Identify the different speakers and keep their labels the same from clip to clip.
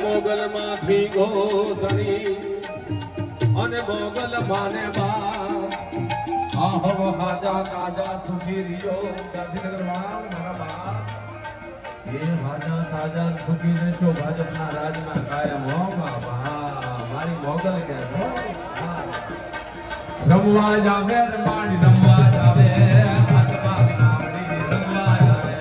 Speaker 1: મોગલ માંથી ગોધણી અને મોગલ માને બા આહવ હાજા તાજા સુખી રહ્યો ગાંધીનગર વાળા મારા બા
Speaker 2: એ હાજા તાજા સુખી રહેશો ભાજપના રાજમાં કાયમ હો બાબા મારી મોગલ કે રમવા જાવે રમાડી રમવા જાવે હાથમાં નાવડી રમવા જાવે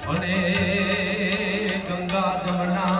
Speaker 1: અને ગંગા જમના